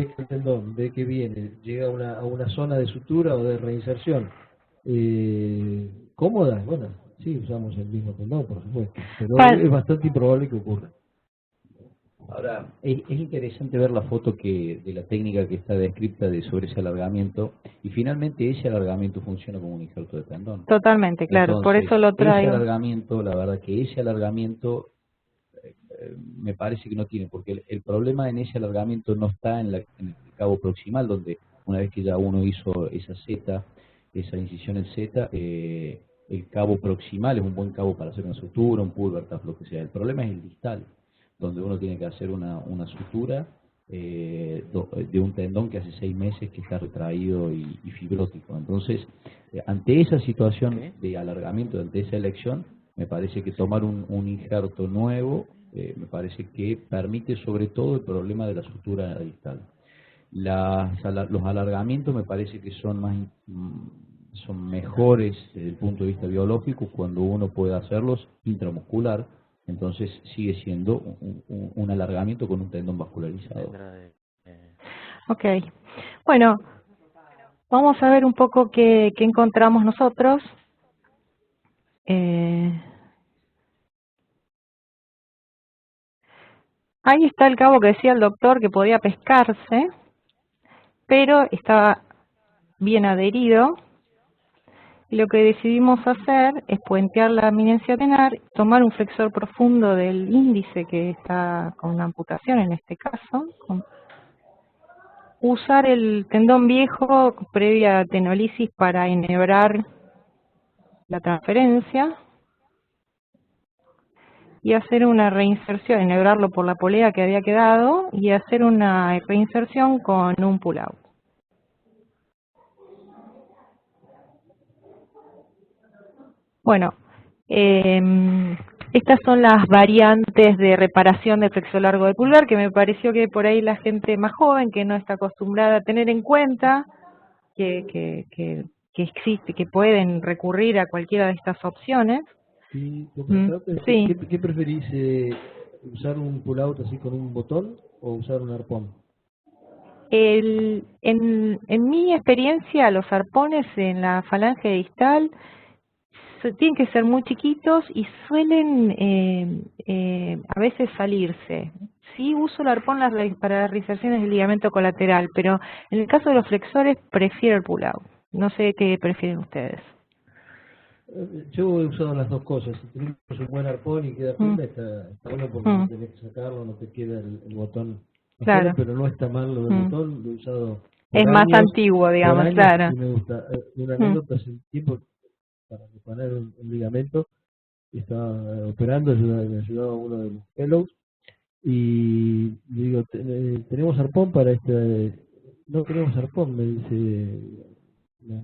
el tendón, ve que viene, llega a una zona de sutura o de reinserción cómoda, bueno, sí, usamos el mismo tendón, por supuesto, pero Pa- es bastante improbable que ocurra. Ahora, es interesante ver la foto de la técnica que está descrita sobre ese alargamiento, y finalmente ese alargamiento funciona como un injerto de tendón. Totalmente, claro, por Entonces, eso lo ese traigo. alargamiento, la verdad que ese alargamiento me parece que no tiene, porque el problema en ese alargamiento no está en el cabo proximal, donde una vez que ya uno hizo esa Z, esa incisión en Z, el cabo proximal es un buen cabo para hacer una sutura, un pulvertap, lo que sea. El problema es el distal, donde uno tiene que hacer una sutura de un tendón que hace 6 meses que está retraído y fibrótico. Entonces, ante esa situación de alargamiento, ante esa elección, me parece que tomar un injerto nuevo me parece que permite sobre todo el problema de la sutura distal. Los alargamientos me parece que son mejores desde el punto de vista biológico cuando uno puede hacerlos intramuscular, entonces sigue siendo un alargamiento con un tendón vascularizado. Ok, bueno, vamos a ver un poco qué encontramos nosotros. Ahí está el cabo que decía el doctor que podía pescarse, pero estaba bien adherido. Y lo que decidimos hacer es puentear la eminencia tenar, tomar un flexor profundo del índice que está con una amputación en este caso, usar el tendón viejo previa tenolisis para enhebrar la transferencia y hacer una reinserción, enhebrarlo por la polea que había quedado y hacer una reinserción con un pull-out. Bueno, estas son las variantes de reparación de flexo largo de pulgar que me pareció que por ahí la gente más joven que no está acostumbrada a tener en cuenta que existe, que pueden recurrir a cualquiera de estas opciones. Y comentarte, Sí, ¿qué preferís, usar un pull-out así con un botón o usar un arpón? en mi experiencia los arpones en la falange distal tienen que ser muy chiquitos y suelen a veces salirse. Sí uso el arpón para las reinserciones del ligamento colateral, pero en el caso de los flexores prefiero el pull-out. No sé qué prefieren ustedes. Yo he usado las dos cosas. Si tenemos un buen arpón y queda firme, está bueno porque no tenés que sacarlo, no te queda el botón afuera, Claro. pero no está mal lo del botón. Lo he usado Es más antiguo, por digamos, años claro. y me gusta. Una anécdota hace un tiempo para reparar un ligamento, estaba operando, me ayudaba uno de los fellows y le digo, ¿tenemos arpón para este? No tenemos arpón, me dice la,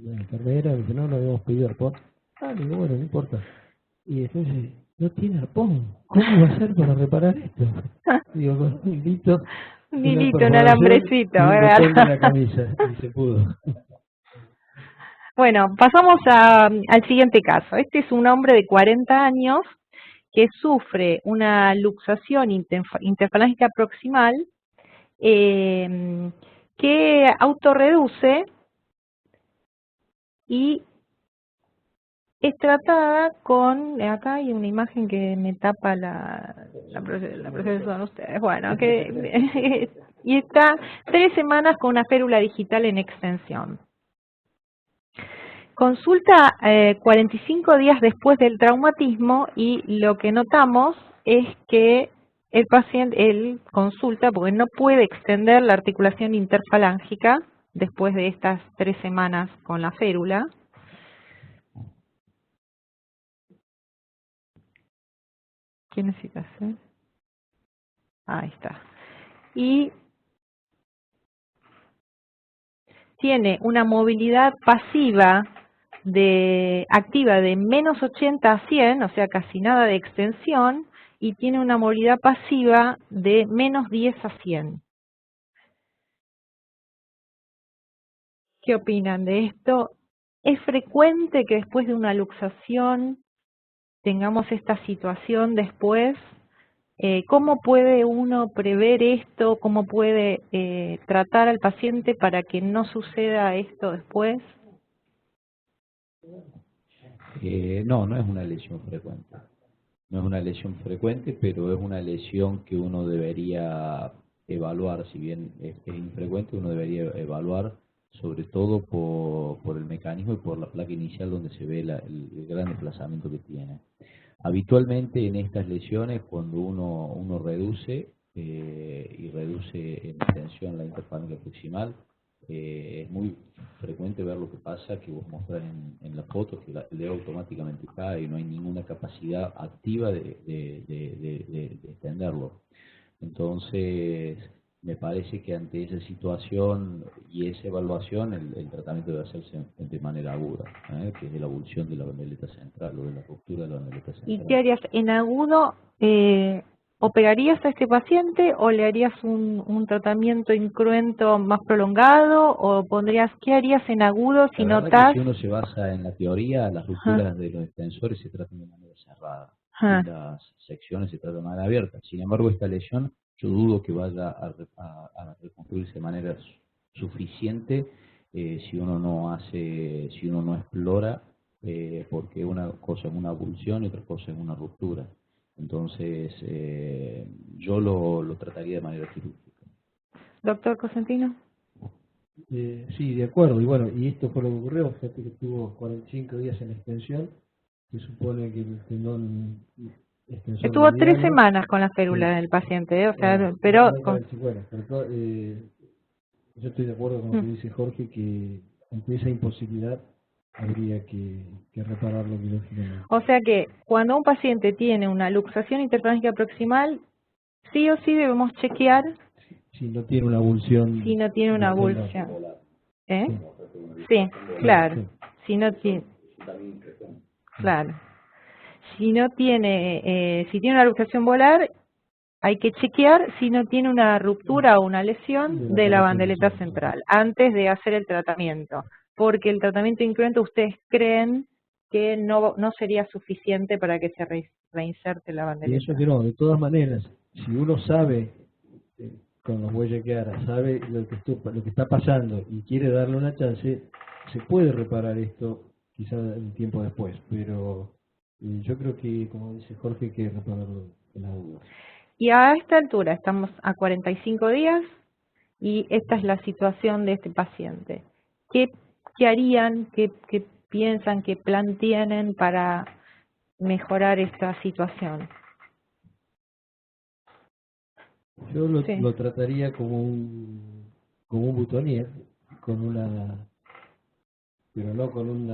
la enfermera, me dice, no habíamos pedido arpón. Ah, digo, bueno, no importa. Y después dice, no tiene arpón, ¿cómo va a hacer para reparar esto? Digo, con un hilito, Un una hilito, un perforación alambrecito, y un ¿verdad? botón de la camisa, y se pudo. Bueno, pasamos al siguiente caso. Este es un hombre de 40 años que sufre una luxación interfalángica proximal que autorreduce y es tratada con, acá hay una imagen que me tapa la proceso de ustedes, bueno, y está 3 semanas con una férula digital en extensión. Consulta 45 días después del traumatismo y lo que notamos es que el paciente, él consulta porque no puede extender la articulación interfalángica después de estas 3 semanas con la férula. ¿Qué necesita hacer? Ahí está. Y tiene una movilidad pasiva activa de menos 80 a 100, o sea, casi nada de extensión, y tiene una movilidad pasiva de menos 10 a 100. ¿Qué opinan de esto? ¿Es frecuente que después de una luxación tengamos esta situación después? ¿Cómo puede uno prever esto? ¿Cómo puede tratar al paciente para que no suceda esto después? No es una lesión frecuente. No es una lesión frecuente, pero es una lesión que uno debería evaluar, si bien es infrecuente, uno debería evaluar sobre todo por el mecanismo y por la placa inicial donde se ve el gran desplazamiento que tiene. Habitualmente en estas lesiones, cuando uno reduce y reduce en extensión la interfalange proximal, es muy frecuente ver lo que pasa, que vos mostrás en la foto, que el dedo automáticamente cae y no hay ninguna capacidad activa de extenderlo. Entonces, me parece que ante esa situación y esa evaluación, el tratamiento debe hacerse de manera aguda, que es de la avulsión de la bandeleta central o de la ruptura de la bandeleta central. ¿Y qué harías en agudo? ¿Operarías a este paciente o le harías un tratamiento incruento más prolongado? ¿O pondrías, qué harías en agudo si La verdad notas? que si uno se basa en la teoría, las rupturas de los extensores se tratan de manera cerrada y las secciones se tratan de manera abierta. Sin embargo, esta lesión yo dudo que vaya a reconstruirse de manera suficiente si uno no hace, si uno no explora, porque una cosa es una avulsión y otra cosa es una ruptura. Entonces, yo lo trataría de manera quirúrgica. Doctor Cosentino. Sí, de acuerdo. Y bueno, y esto fue lo que ocurrió. Fíjate que estuvo 45 días en extensión. Se supone que el tendón extensor Estuvo 3 mediano, semanas con la férula del paciente, o sea, pero bueno, pero yo estoy de acuerdo con lo que dice Jorge, que ante esa imposibilidad habría que repararlo quirúrgicamente. o sea que cuando un paciente tiene una luxación interfalángica proximal, sí o sí debemos chequear Si no tiene una avulsión. si no tiene una del tendón. avulsión. ¿Eh? Sí. Sí, claro. Sí. Si no tiene, claro. Si no tiene, si tiene una luxación volar, hay que chequear si no tiene una ruptura o una lesión de la bandeleta central antes de hacer el tratamiento, porque el tratamiento incruento ustedes creen que no sería suficiente para que se reinserte la Y bandeleta. eso que no, de todas maneras, si uno sabe, con los huellas que hará, sabe lo que está pasando y quiere darle una chance, se puede reparar esto quizá un tiempo después, pero yo creo que, como dice Jorge, hay que repararlo en la duda. Y a esta altura estamos a 45 días y esta es la situación de este paciente. ¿Qué harían, qué piensan, qué plan tienen para mejorar esta situación? Yo Sí. lo trataría como un butonier, pero no con un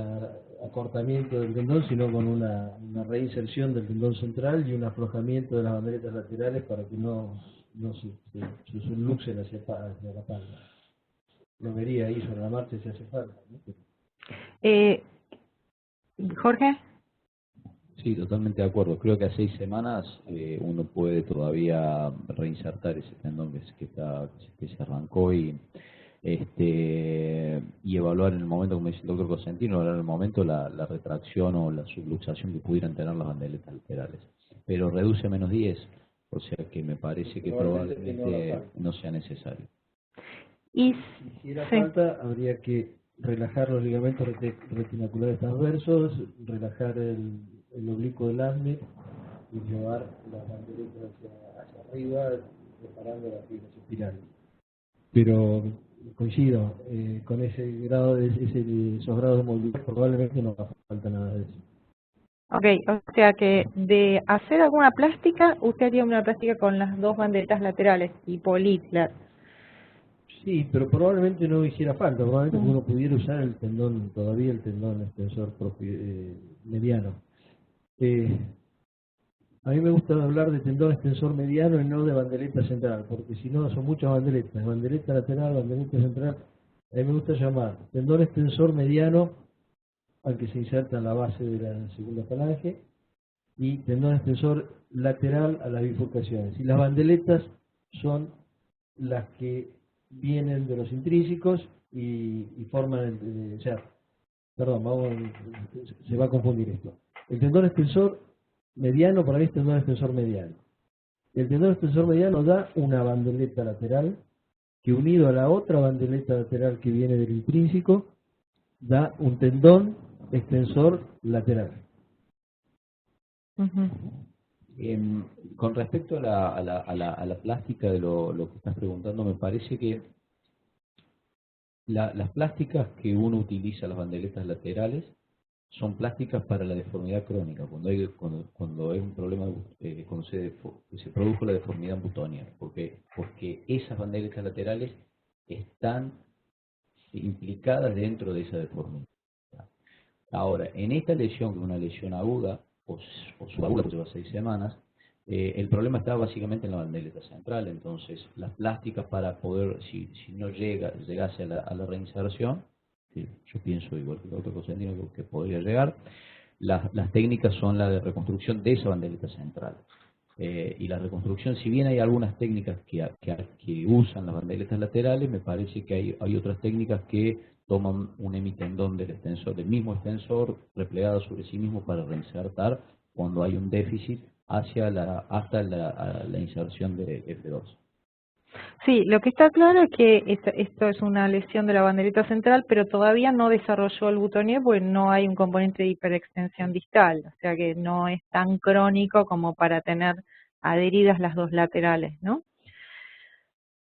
acortamiento del tendón, sino con una reinserción del tendón central y un aflojamiento de las bandeletas laterales para que no se luxen hacia la palma. Lo vería ahí sobre la marcha si hace falta, ¿no? Jorge. Sí, totalmente de acuerdo. Creo que a 6 semanas uno puede todavía reinsertar ese tendón que se arrancó y evaluar en el momento, como dice el doctor Cosentino, evaluar en el momento la retracción o la subluxación que pudieran tener las bandeletas laterales. Pero reduce a menos 10, o sea que me parece que probablemente no sea necesario. Y si hiciera falta, habría que relajar los ligamentos retinaculares transversos, relajar el oblicuo del ASME y llevar las bandeletas hacia arriba, reparando las fibras espirales. Pero coincido, con ese grado esos grados de movilidad probablemente no haga falta nada de eso. Ok, o sea que de hacer alguna plástica, usted haría una plástica con las dos bandeletas laterales, tipo Littler. Sí, pero probablemente no hiciera falta, probablemente uno pudiera usar el tendón, todavía el tendón extensor mediano. A mí me gusta hablar de tendón extensor mediano y no de bandeleta central, porque si no son muchas bandeletas, bandeleta lateral, bandeleta central. A mí me gusta llamar tendón extensor mediano al que se inserta en la base de la segunda falange y tendón extensor lateral a las bifurcaciones. Y las bandeletas son las que vienen de los intrínsecos y forman, se va a confundir esto. El tendón extensor mediano para mí es tendón extensor mediano. el tendón extensor mediano da una bandeleta lateral que unido a la otra bandeleta lateral que viene del intrínseco da un tendón extensor lateral. Con respecto a la plástica de lo que estás preguntando, me parece que las plásticas que uno utiliza, las bandeletas laterales, son plásticas para la deformidad crónica, cuando hay un problema, cuando se produjo la deformidad butoniana, porque esas bandeletas laterales están implicadas dentro de esa deformidad. Ahora, en esta lesión, que es una lesión aguda, o subaguda, que lleva 6 semanas, el problema está básicamente en la bandeleta central. Entonces, las plásticas para poder, si no llegase a la reinserción, que yo pienso igual que el otro Cosentino que podría llegar, las técnicas son la de reconstrucción de esa bandeleta central. Y la reconstrucción, si bien hay algunas técnicas que usan las bandeletas laterales, me parece que hay otras técnicas que toman un hemitendón del mismo extensor, replegado sobre sí mismo para reinsertar cuando hay un déficit hasta la inserción de F2. Sí, lo que está claro es que esto es una lesión de la bandeleta central, pero todavía no desarrolló el butonier porque no hay un componente de hiperextensión distal, o sea que no es tan crónico como para tener adheridas las dos laterales, ¿no?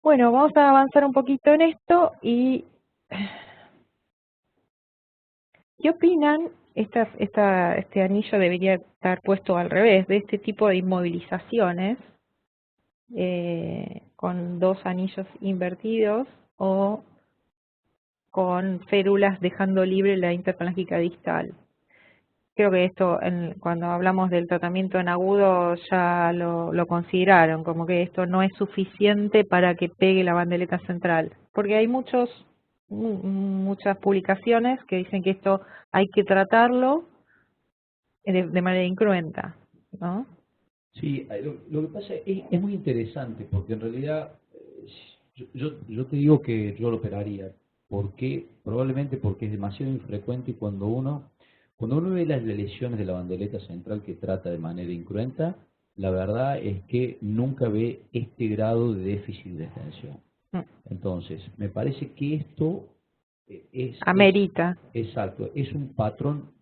Bueno, vamos a avanzar un poquito en esto y ¿qué opinan? Este anillo debería estar puesto al revés, de este tipo de inmovilizaciones, con dos anillos invertidos o con férulas dejando libre la interpelángica distal. Creo que esto, cuando hablamos del tratamiento en agudo, ya lo consideraron, como que esto no es suficiente para que pegue la bandeleta central, porque hay muchas publicaciones que dicen que esto hay que tratarlo de manera incruenta, ¿no? Sí, lo que pasa es muy interesante, porque en realidad yo te digo que yo lo operaría, probablemente porque es demasiado infrecuente y cuando uno ve las lesiones de la bandeleta central que trata de manera incruenta, la verdad es que nunca ve este grado de déficit de extensión. Entonces, me parece que esto amerita. Exacto, es un patrón.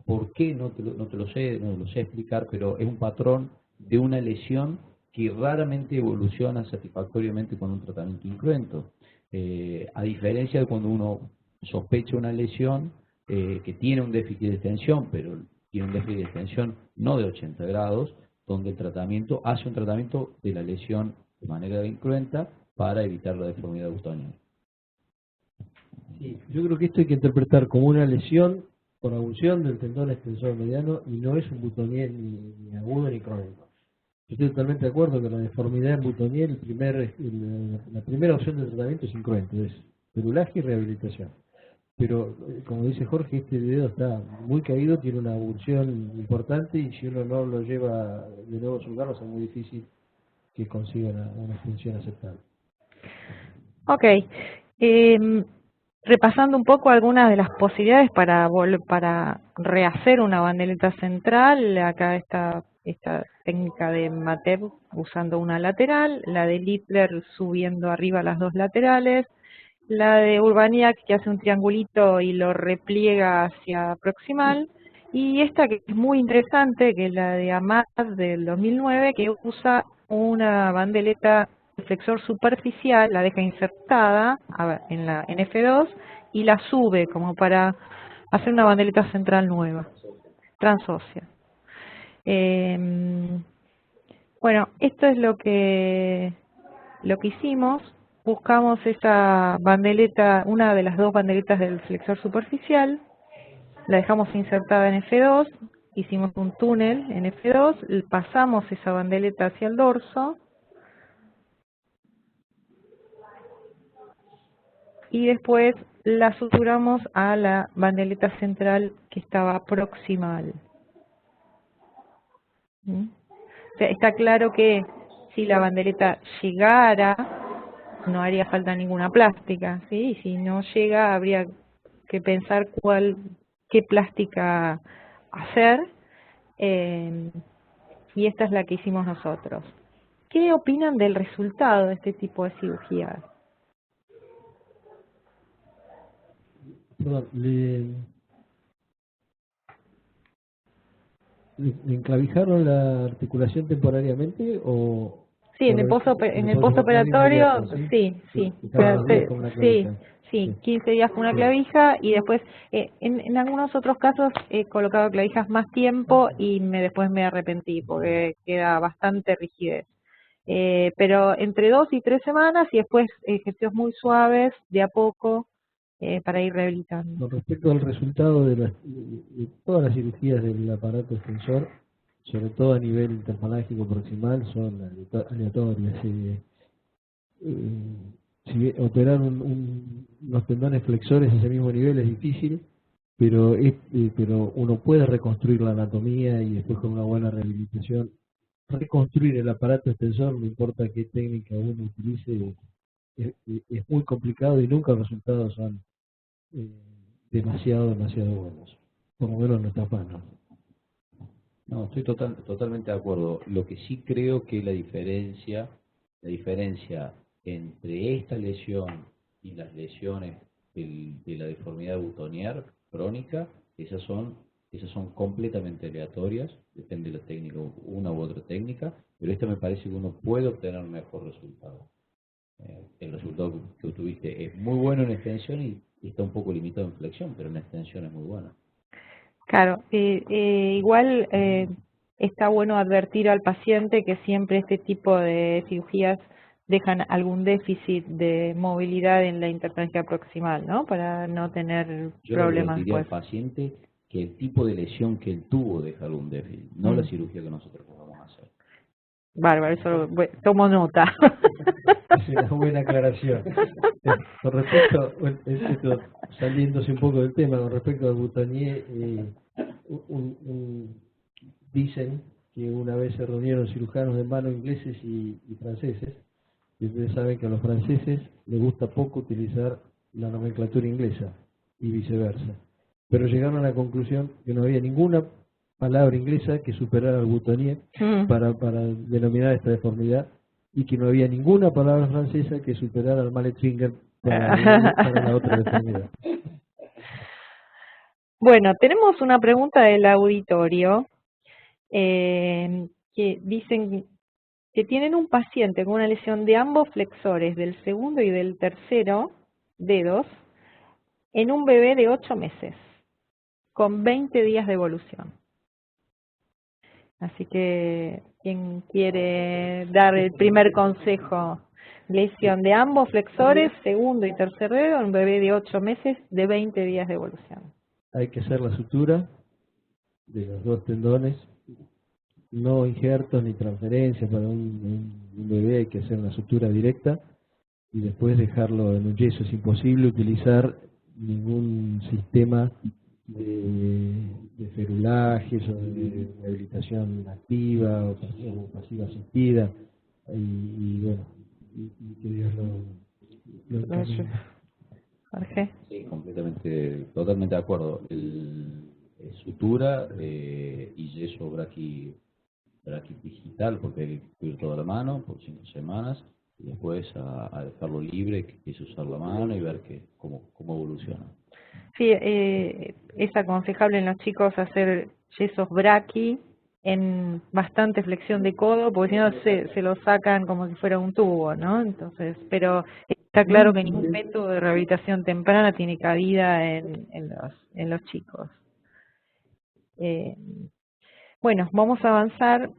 ¿Por qué? No lo sé explicar, pero es un patrón de una lesión que raramente evoluciona satisfactoriamente con un tratamiento incruento. A diferencia de cuando uno sospecha una lesión que tiene un déficit de extensión, pero tiene un déficit de extensión no de 80 grados, donde hace un tratamiento de la lesión de manera incruenta para evitar la deformidad butoniana. Sí, yo creo que esto hay que interpretar como una lesión por abulsión del tendón extensor mediano y no es un butonier ni agudo ni crónico. Yo estoy totalmente de acuerdo que la deformidad en butonier, la primera opción del tratamiento es incruento, es perulaje y rehabilitación. Pero, como dice Jorge, este dedo está muy caído, tiene una abulsión importante y si uno no lo lleva de nuevo a su lugar va a ser muy difícil que consiga una extensión aceptable. Ok. Repasando un poco algunas de las posibilidades para rehacer una bandeleta central, acá está esta técnica de Matev usando una lateral, la de Littler subiendo arriba las dos laterales, la de Urbaniak que hace un triangulito y lo repliega hacia proximal, y esta que es muy interesante, que es la de Amat del 2009, que usa una bandeleta flexor superficial, la deja insertada en F2 y la sube como para hacer una bandeleta central nueva, transósea. Bueno, esto es lo que hicimos. Buscamos esa bandeleta, una de las dos bandeletas del flexor superficial, la dejamos insertada en F2, hicimos un túnel en F2, pasamos esa bandeleta hacia el dorso, y después la suturamos a la bandeleta central que estaba proximal. O sea, está claro que si la bandeleta llegara, no haría falta ninguna plástica, ¿sí? Y si no llega, habría que pensar qué plástica hacer, y esta es la que hicimos nosotros. ¿qué opinan del resultado de este tipo de cirugías? Perdón, ¿le enclavijaron la articulación temporariamente o Sí, en el postoperatorio postoperatorio, inmediato, sí? sí, sí, Y cada pero 2 días con una sí, clavija. sí, Sí, 15 días con una sí. clavija y después, en algunos otros casos he colocado clavijas más tiempo y después me arrepentí porque queda bastante rigidez. Pero entre 2 y 3 semanas y después ejercicios muy suaves, de a poco, para ir rehabilitando. Con respecto al resultado de todas las cirugías del aparato extensor, sobre todo a nivel interfalángico proximal, son aleatorias. Si operar unos tendones flexores a ese mismo nivel es difícil, pero uno puede reconstruir la anatomía y después con una buena rehabilitación reconstruir el aparato extensor, no importa qué técnica uno utilice, es muy complicado y nunca los resultados son eh, demasiado buenos, por lo menos en nuestras manos. No, estoy totalmente de acuerdo. Lo que sí creo que la diferencia entre esta lesión y las lesiones de la deformidad butonier crónica, esas son completamente aleatorias, depende de la técnica, una u otra técnica, pero esta me parece que uno puede obtener un mejor resultado. El resultado que tuviste es muy bueno en extensión y está un poco limitado en flexión, pero en extensión es muy bueno. Claro, igual está bueno advertir al paciente que siempre este tipo de cirugías dejan algún déficit de movilidad en la interferencia proximal, ¿no? Para no tener Yo le problemas advertiría al después. paciente que el tipo de lesión que él tuvo deja algún déficit, no la cirugía que nosotros vamos a hacer. Bárbaro, eso tomo nota. Es una buena aclaración. Con respecto, bueno, esto saliéndose un poco del tema, con respecto al Butonier, dicen que una vez se reunieron cirujanos de mano ingleses y franceses, y ustedes saben que a los franceses les gusta poco utilizar la nomenclatura inglesa y viceversa. Pero llegaron a la conclusión que no había ninguna palabra inglesa que superara al Butonier para denominar esta deformidad y que no había ninguna palabra francesa que superara al mallet finger para la otra deformidad. Bueno, tenemos una pregunta del auditorio que dicen que tienen un paciente con una lesión de ambos flexores, del segundo y del tercero dedos, en un bebé de 8 meses, con 20 días de evolución. Así que, ¿quién quiere dar el primer consejo? Lesión de ambos flexores, segundo y tercer dedo, en un bebé de 8 meses, de 20 días de evolución. Hay que hacer la sutura de los dos tendones, no injertos ni transferencias para un bebé, hay que hacer una sutura directa y después dejarlo en un yeso. Es imposible utilizar ningún sistema de ferulajes o de rehabilitación activa o pasiva asistida y bueno, y que Dios lo encamine. Jorge. Sí, totalmente de acuerdo. Sutura y yeso braquidigital, porque hay que cubrir toda la mano por 5 semanas y después a dejarlo libre, que es usar la mano y ver cómo evoluciona. Sí, es aconsejable en los chicos hacer yesos braqui en bastante flexión de codo, porque si no se lo sacan como si fuera un tubo, ¿no? Entonces, pero está claro que ningún método de rehabilitación temprana tiene cabida en los chicos. Bueno, vamos a avanzar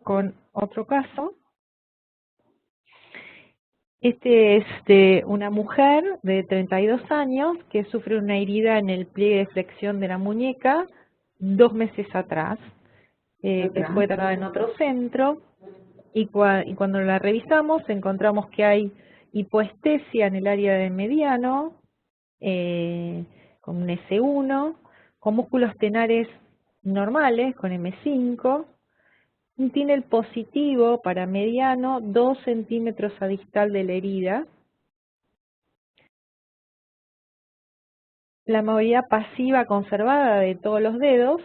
con otro caso. Este es de una mujer de 32 años que sufre una herida en el pliegue de flexión de la muñeca 2 meses atrás, que fue tratada en otro centro, y cuando la revisamos encontramos que hay hipoestesia en el área del mediano, con un S1, con músculos tenares normales, con M5, un tíner positivo para mediano, 2 centímetros a distal de la herida. La movilidad pasiva conservada de todos los dedos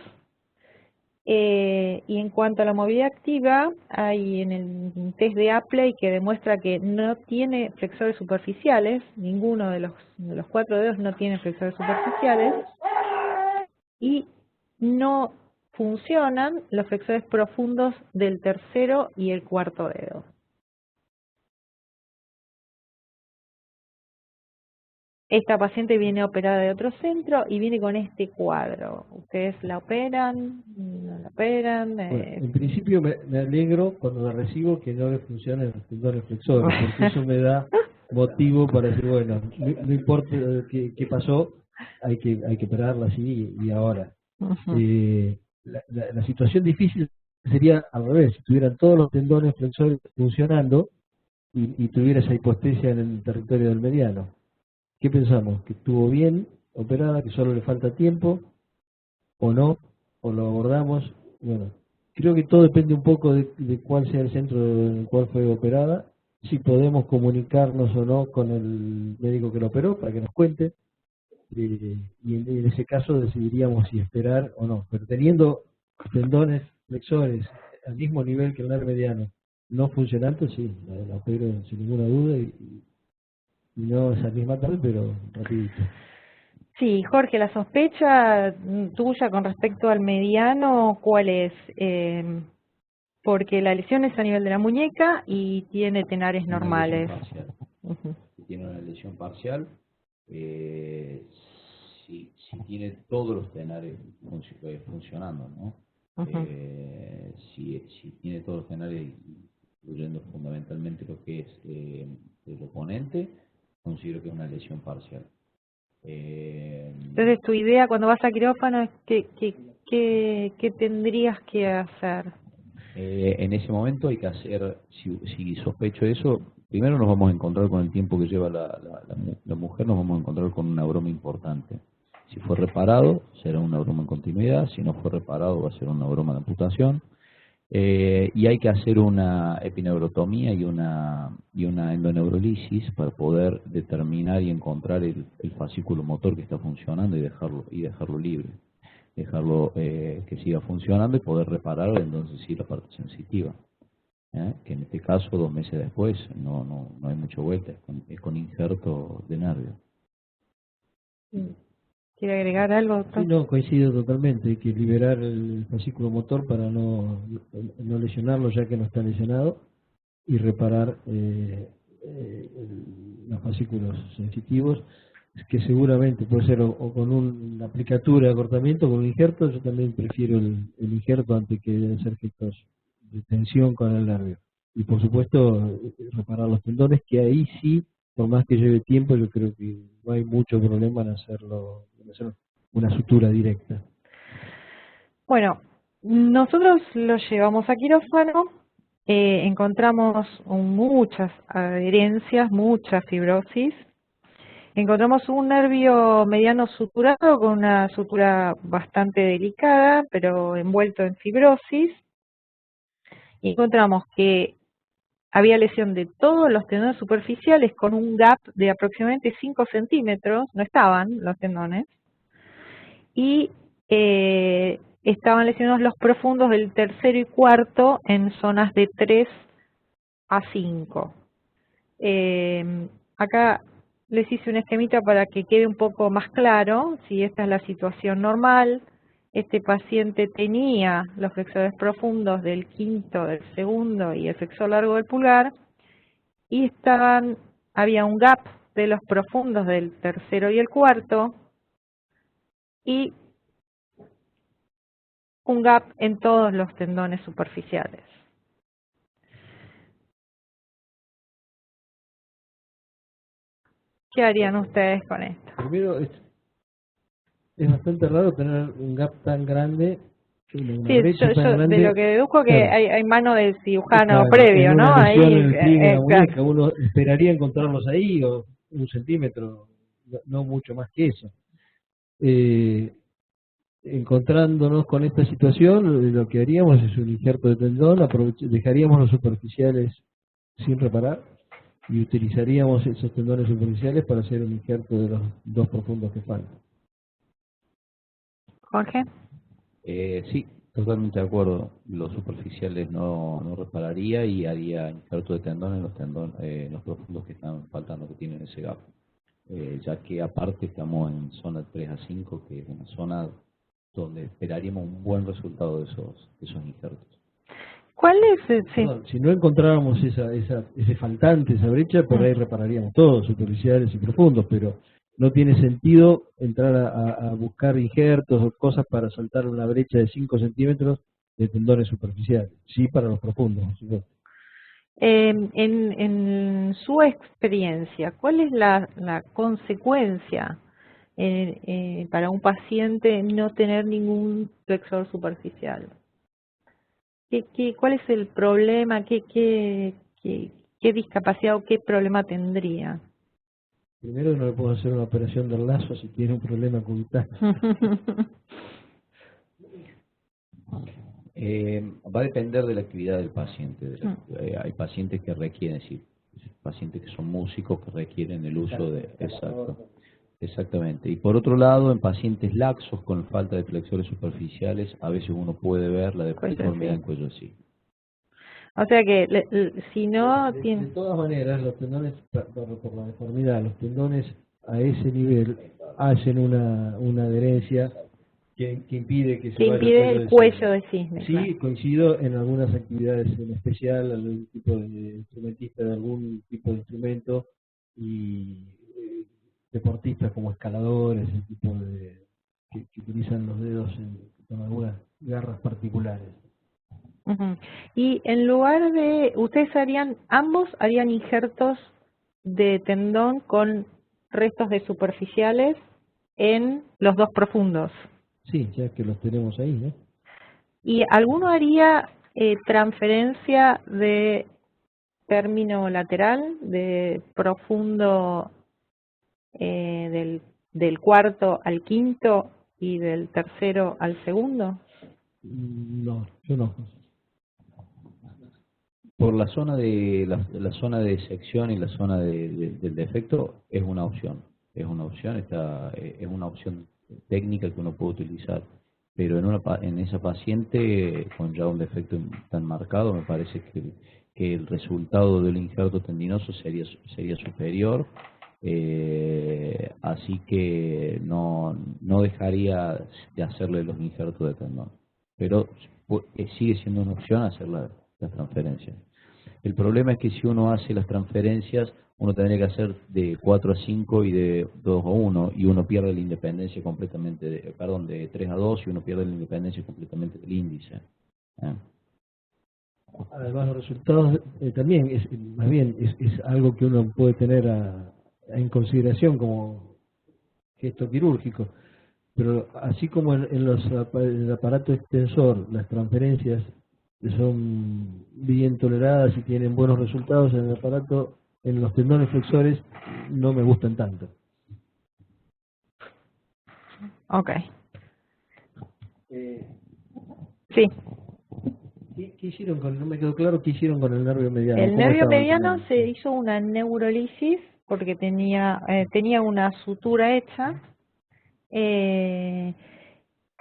Y en cuanto a la movilidad activa, hay en el test de Apley que demuestra que no tiene flexores superficiales, ninguno de los 4 dedos no tiene flexores superficiales, y no funcionan los flexores profundos del tercero y el cuarto dedo. Esta paciente viene operada de otro centro y viene con este cuadro. ¿Ustedes la operan? ¿No la operan? Bueno, en principio me alegro cuando la recibo que no le funcionen los tendones flexores, porque eso me da motivo para decir, bueno, no importa qué pasó, hay que operarla así y ahora. La situación difícil sería al revés, si tuvieran todos los tendones flexores funcionando y tuviera esa hipostesia en el territorio del mediano. ¿Qué pensamos? ¿Que estuvo bien operada, que solo le falta tiempo, o no, o lo abordamos? Bueno, creo que todo depende un poco de cuál sea el centro en el cual fue operada, si podemos comunicarnos o no con el médico que lo operó para que nos cuente, y en ese caso decidiríamos si esperar o no. Pero teniendo tendones flexores al mismo nivel que el nervio mediano no funcionante, sí, la opero sin ninguna duda y no esa misma tarde, pero rapidito. Sí, Jorge, la sospecha tuya con respecto al mediano, ¿cuál es? Porque la lesión es a nivel de la muñeca y tiene tenares normales. Tiene una lesión parcial. Si tiene todos los tenares funcionando, ¿no? Si tiene todos los tenares, incluyendo fundamentalmente lo que es el oponente, considero que es una lesión parcial. Entonces, tu idea cuando vas a quirófano es ¿qué tendrías que hacer? En ese momento hay que hacer, si sospecho eso, primero nos vamos a encontrar con el tiempo que lleva la mujer, nos vamos a encontrar con una broma importante. Si fue reparado, será una broma en continuidad; si no fue reparado, va a ser una broma de amputación. Y hay que hacer una epineurotomía y una endoneurolisis para poder determinar y encontrar el fascículo motor que está funcionando y dejarlo libre, dejarlo que siga funcionando y poder reparar entonces sí la parte sensitiva, que en este caso 2 meses después no hay mucha vuelta, es con injerto de nervio. ¿Quiere agregar algo, doctor? Sí, no, coincido totalmente. Hay que liberar el fascículo motor para no lesionarlo ya que no está lesionado y reparar los fascículos sensitivos, que seguramente puede ser o con una aplicatura de acortamiento o con un injerto. Yo también prefiero el injerto antes que hacer gestos de tensión con el nervio. Y por supuesto reparar los tendones, que ahí sí, por más que lleve tiempo, yo creo que no hay mucho problema en hacerlo, en hacer una sutura directa. Bueno, nosotros lo llevamos a quirófano, encontramos muchas adherencias, mucha fibrosis. Encontramos un nervio mediano suturado con una sutura bastante delicada, pero envuelto en fibrosis. Y encontramos que había lesión de todos los tendones superficiales con un gap de aproximadamente 5 centímetros, no estaban los tendones, y estaban lesionados los profundos del tercero y cuarto en zonas de 3 a 5. Acá les hice un esquemita para que quede un poco más claro si esta es la situación normal. Este paciente tenía los flexores profundos del quinto, del segundo y el flexor largo del pulgar, y había un gap de los profundos del tercero y el cuarto, y un gap en todos los tendones superficiales. ¿Qué harían ustedes con esto? Primero, es bastante raro tener un gap tan grande. Una sí, brecha tan grande, de lo que deduzco que claro, hay mano del cirujano claro, previo, ¿no? Ahí, en el pliegue de la claro. muñeca, uno esperaría encontrarlos ahí, o 1 centímetro, no mucho más que eso. Encontrándonos con esta situación, lo que haríamos es un injerto de tendón, dejaríamos los superficiales sin reparar y utilizaríamos esos tendones superficiales para hacer un injerto de los 2 profundos que faltan. Jorge. Sí, Totalmente de acuerdo. Los superficiales no repararía y haría injerto de tendón en los tendones, los profundos que están faltando, que tienen ese gap. Ya que aparte estamos en zona 3 a 5, que es una zona donde esperaríamos un buen resultado de esos injertos. ¿Cuál es? Sí. Perdón, si no encontrábamos ese faltante, esa brecha, por ahí repararíamos todos, superficiales y profundos, pero no tiene sentido entrar a buscar injertos o cosas para saltar una brecha de 5 centímetros de tendones superficiales. Sí, para los profundos, por supuesto. En su experiencia, ¿cuál es la consecuencia para un paciente no tener ningún flexor superficial? ¿Cuál es el problema? ¿Qué discapacidad o qué problema tendría? Primero, no le puedo hacer una operación del lazo si tiene un problema cubitano. Va a depender de la actividad del paciente. Hay pacientes que requieren, sí, pacientes que son músicos que requieren el uso de... Exactamente. Y por otro lado, en pacientes laxos con falta de flexores superficiales, a veces uno puede ver la deformidad en cuello así. O sea que si no tiene... De todas maneras, los tendones, por la deformidad, los tendones a ese nivel hacen una adherencia que impide que se vaya el cuello de cisne. Sí, claro. Coincido en algunas actividades en especial, algún tipo de instrumentista de algún tipo de instrumento y deportistas como escaladores, ese tipo de que utilizan los dedos con algunas garras particulares. Y en lugar de, ustedes ambos harían injertos de tendón con restos de superficiales en los dos profundos. Sí, ya que los tenemos ahí, ¿no? ¿Y alguno haría transferencia de término lateral, de profundo del cuarto al quinto y del tercero al segundo? No, yo no. Por la zona de la zona de sección y la zona del defecto es una opción. Es una opción técnica que uno puede utilizar, pero en esa paciente con ya un defecto tan marcado me parece que el resultado del injerto tendinoso sería superior, así que no dejaría de hacerle los injertos de tendón, pero sigue siendo una opción hacer las transferencias. El problema es que si uno hace las transferencias, uno tendría que hacer de 4 a 5 y de 2 a 1, y uno pierde la independencia completamente, de 3 a 2 y uno pierde la independencia completamente del índice. Además, los resultados también, más bien, es algo que uno puede tener en consideración como gesto quirúrgico, pero así como en el aparato extensor, las transferencias son bien toleradas y tienen buenos resultados, en el aparato, en los tendones flexores, no me gustan tanto. Ok. Sí. ¿Qué hicieron no me quedó claro qué hicieron con el nervio mediano? El nervio mediano se hizo una neurolisis porque tenía una sutura hecha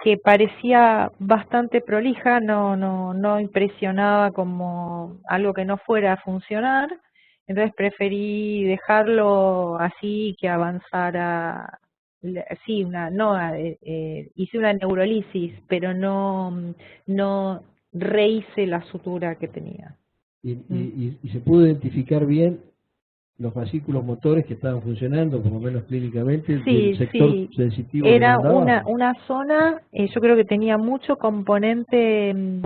que parecía bastante prolija, no impresionaba como algo que no fuera a funcionar, entonces preferí dejarlo así que avanzara. Sí, hice una neurolisis, pero no rehice la sutura que tenía. ¿Y se pudo identificar bien los fascículos motores que estaban funcionando, por lo menos clínicamente, del sector sensitivo? Era una zona, yo creo que tenía mucho componente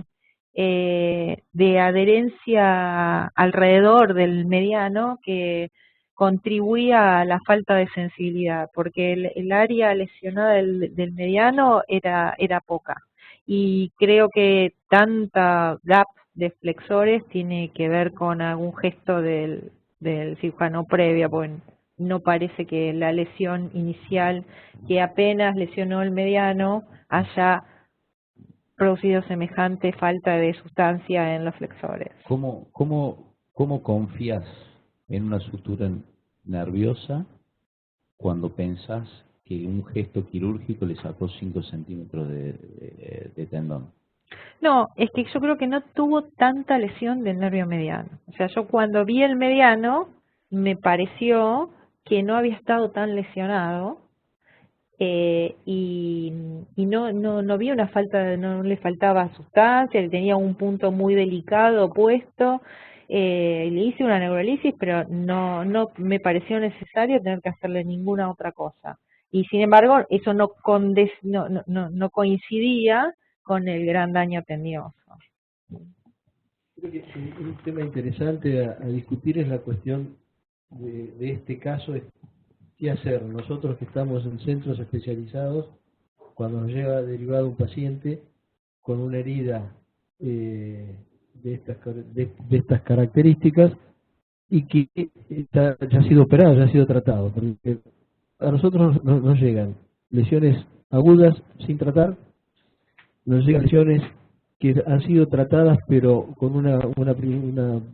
de adherencia alrededor del mediano que contribuía a la falta de sensibilidad, porque el área lesionada del mediano era poca. Y creo que tanta gap de flexores tiene que ver con algún gesto del cirujano previa, porque no parece que la lesión inicial, que apenas lesionó el mediano, haya producido semejante falta de sustancia en los flexores. ¿Cómo confías en una sutura nerviosa cuando pensás que un gesto quirúrgico le sacó 5 centímetros de tendón? No, es que yo creo que no tuvo tanta lesión del nervio mediano. O sea, yo cuando vi el mediano me pareció que no había estado tan lesionado, y no vi una falta, no le faltaba sustancia, él tenía un punto muy delicado puesto. Le hice una neurolisis, pero no me pareció necesario tener que hacerle ninguna otra cosa. Y sin embargo, eso no coincidía con el gran daño tendinoso. Creo que un tema interesante a discutir es la cuestión de este caso, es qué hacer. Nosotros que estamos en centros especializados, cuando nos llega derivado un paciente con una herida de estas características y que ya ha sido operado, ya ha sido tratado, porque a nosotros nos llegan lesiones agudas sin tratar, nos llegan lesiones que han sido tratadas pero con una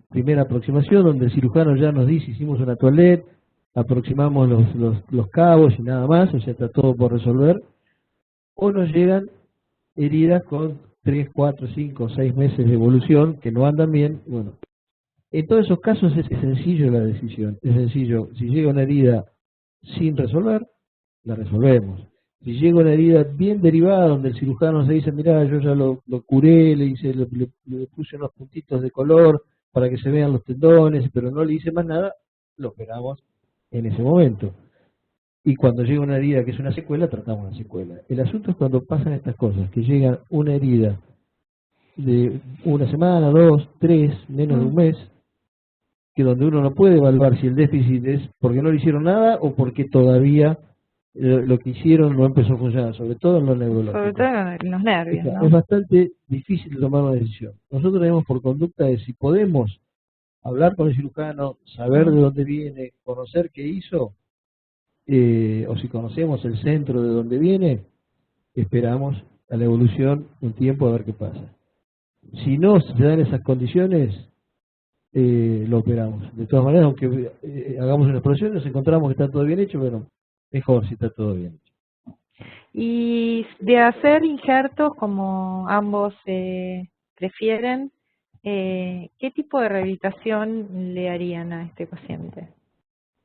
primera aproximación donde el cirujano ya nos dice, hicimos una toilette, aproximamos los cabos y nada más, o sea, está todo por resolver, o nos llegan heridas con 3, 4, 5, 6 meses de evolución que no andan bien. Bueno, en todos esos casos es sencillo la decisión, es sencillo, si llega una herida sin resolver, la resolvemos. Si llega una herida bien derivada, donde el cirujano se dice, mirá, yo ya lo curé, le puse unos puntitos de color para que se vean los tendones, pero no le hice más nada, lo operamos en ese momento. Y cuando llega una herida que es una secuela, tratamos la secuela. El asunto es cuando pasan estas cosas, que llega una herida de una semana, 2, 3, menos de un mes, que donde uno no puede evaluar si el déficit es porque no le hicieron nada o porque todavía lo que hicieron no empezó a funcionar, sobre todo en lo neurológico. Sobre todo en los nervios, ¿no? Es bastante difícil tomar una decisión. Nosotros tenemos por conducta de si podemos hablar con el cirujano, saber de dónde viene, conocer qué hizo, o si conocemos el centro de dónde viene, esperamos a la evolución un tiempo a ver qué pasa. Si no se dan esas condiciones, lo operamos. De todas maneras, aunque hagamos una exploración, nos encontramos que está todo bien hecho, pero mejor si está todo bien hecho. Y de hacer injertos, como ambos prefieren, ¿qué tipo de rehabilitación le harían a este paciente?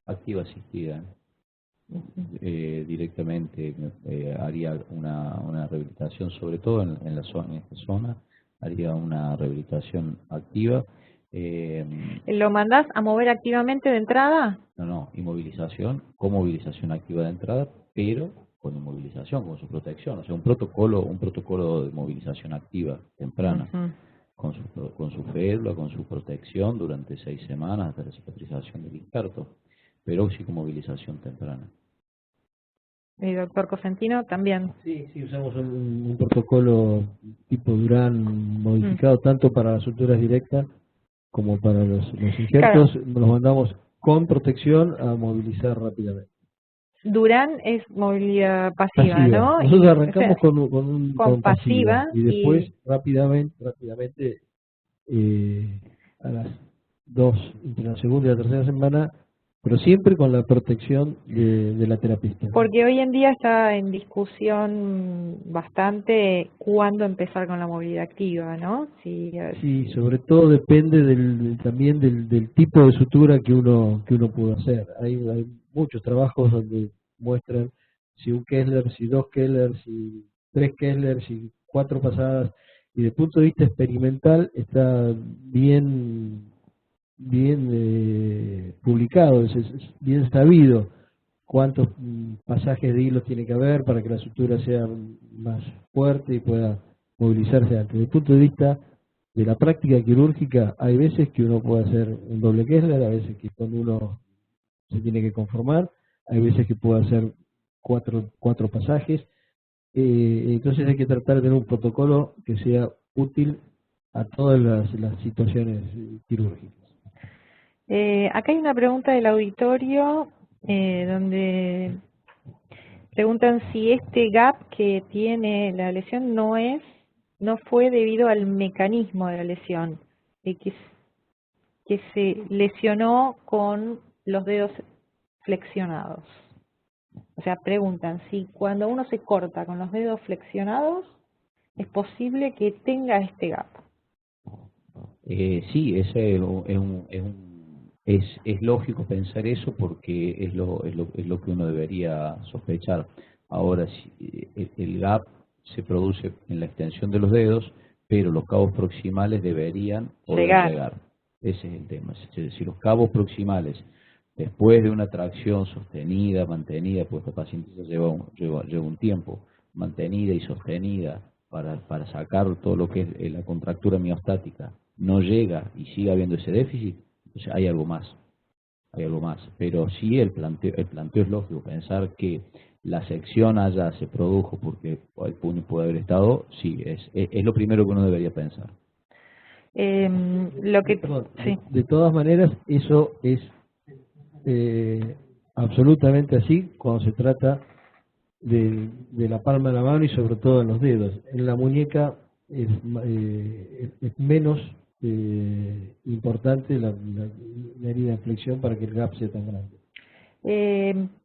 Activa asistida. Directamente haría una rehabilitación, sobre todo en esta zona, haría una rehabilitación activa. ¿Lo mandás a mover activamente de entrada? No, inmovilización, con movilización activa de entrada, pero con inmovilización, con su protección, o sea, un protocolo de movilización activa temprana, con su férula, con su protección durante 6 semanas hasta la cicatrización del injerto, pero sí con movilización temprana. ¿Y doctor Cosentino también? Sí, usamos un protocolo tipo Durán modificado tanto para las suturas directas como para los injertos. Claro. Los mandamos con protección a movilizar rápidamente. Durán es movilidad pasiva, ¿no? Nosotros arrancamos con pasiva y después rápidamente a las 2, entre la segunda y la tercera semana, pero siempre con la protección de la terapista. Porque hoy en día está en discusión bastante cuándo empezar con la movilidad activa, ¿no? Sí, sobre todo depende también del tipo de sutura que uno pudo hacer. Hay muchos trabajos donde muestran si un Kessler, si 2 Kessler, si 3 Kessler, si 4 pasadas, y desde el punto de vista experimental está bien publicado, es bien sabido cuántos pasajes de hilos tiene que haber para que la sutura sea más fuerte y pueda movilizarse antes. Desde el punto de vista de la práctica quirúrgica, hay veces que uno puede hacer un doble Kessler, a veces que cuando uno se tiene que conformar, hay veces que puede hacer cuatro pasajes, entonces hay que tratar de tener un protocolo que sea útil a todas las situaciones quirúrgicas. Acá hay una pregunta del auditorio donde preguntan si este gap que tiene la lesión no fue debido al mecanismo de la lesión, que se lesionó con los dedos flexionados. O sea, preguntan si cuando uno se corta con los dedos flexionados es posible que tenga este gap. Sí, es lógico pensar eso porque es lo que uno debería sospechar. Ahora, si el gap se produce en la extensión de los dedos, pero los cabos proximales deberían poder llegar. Ese es el tema. Si los cabos proximales, después de una tracción sostenida, mantenida, pues esta paciente ya lleva un tiempo, mantenida y sostenida para sacar todo lo que es la contractura miostática, no llega y sigue habiendo ese déficit, entonces hay algo más. Pero sí el planteo es lógico, pensar que la sección allá se produjo porque el puño puede haber estado, sí, es lo primero que uno debería pensar. Perdón, de todas maneras, eso es absolutamente así cuando se trata de la palma de la mano y sobre todo en los dedos. En la muñeca es menos importante la herida de flexión para que el gap sea tan grande.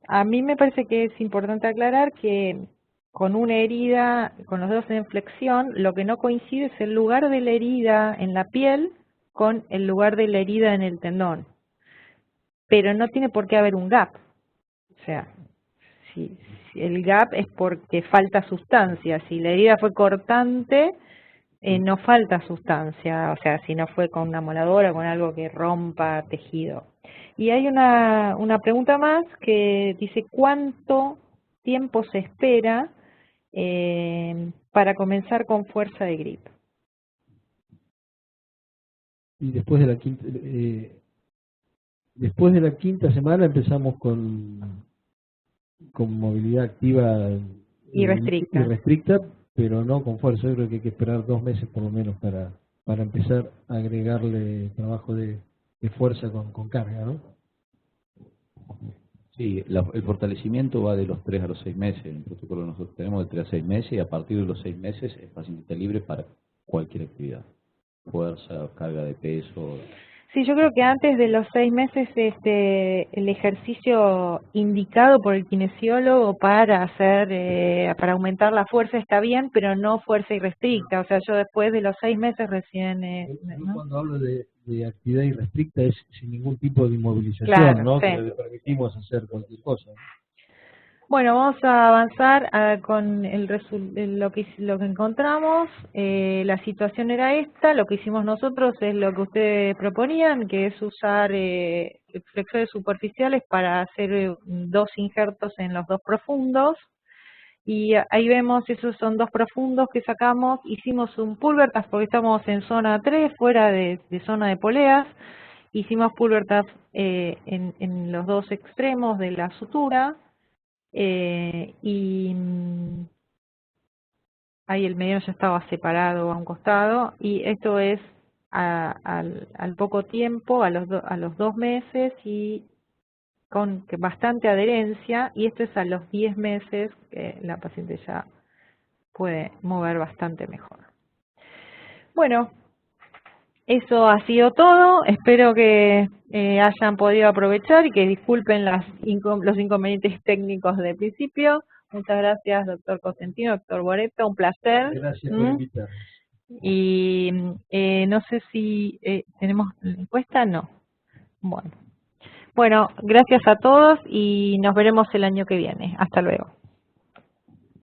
A mí me parece que es importante aclarar que con una herida, con los dedos en flexión, lo que no coincide es el lugar de la herida en la piel con el lugar de la herida en el tendón. Pero no tiene por qué haber un gap. O sea, si el gap es porque falta sustancia. Si la herida fue cortante, no falta sustancia. O sea, si no fue con una moladora, con algo que rompa tejido. Y hay una pregunta más que dice, ¿cuánto tiempo se espera para comenzar con fuerza de grip? Y después de la quinta semana empezamos con movilidad activa y restricta, pero no con fuerza. Yo creo que hay que esperar 2 meses por lo menos para empezar a agregarle trabajo de fuerza con carga, ¿no? Sí, el fortalecimiento va de los 3 a los 6 meses. En el protocolo nosotros tenemos de 3 a 6 meses y a partir de los 6 meses el paciente está libre para cualquier actividad. Fuerza, carga de peso. Sí, yo creo que antes de los 6 meses el ejercicio indicado por el kinesiólogo para para aumentar la fuerza está bien, pero no fuerza irrestricta. O sea, yo después de los 6 meses recién... ¿no? Cuando hablo de actividad irrestricta es sin ningún tipo de inmovilización, claro, ¿no? Sí. Que le permitimos hacer cualquier cosa. Bueno, vamos a avanzar con lo que encontramos. La situación era esta, lo que hicimos nosotros es lo que ustedes proponían, que es usar flexores superficiales para hacer 2 injertos en los 2 profundos. Y ahí vemos, esos son 2 profundos que sacamos. Hicimos un pulver tap porque estamos en zona 3, fuera de zona de poleas. Hicimos pulver tap en los 2 extremos de la sutura. Y ahí el mediano ya estaba separado a un costado, y esto es al poco tiempo, a los 2 meses y con bastante adherencia, y esto es a los 10 meses que la paciente ya puede mover bastante mejor. Bueno, eso ha sido todo. Espero que hayan podido aprovechar y que disculpen los inconvenientes técnicos del principio. Muchas gracias, doctor Cosentino, doctor Boreto, un placer. Gracias por invitarnos. Y no sé si tenemos encuesta, no. Bueno, gracias a todos y nos veremos el año que viene. Hasta luego.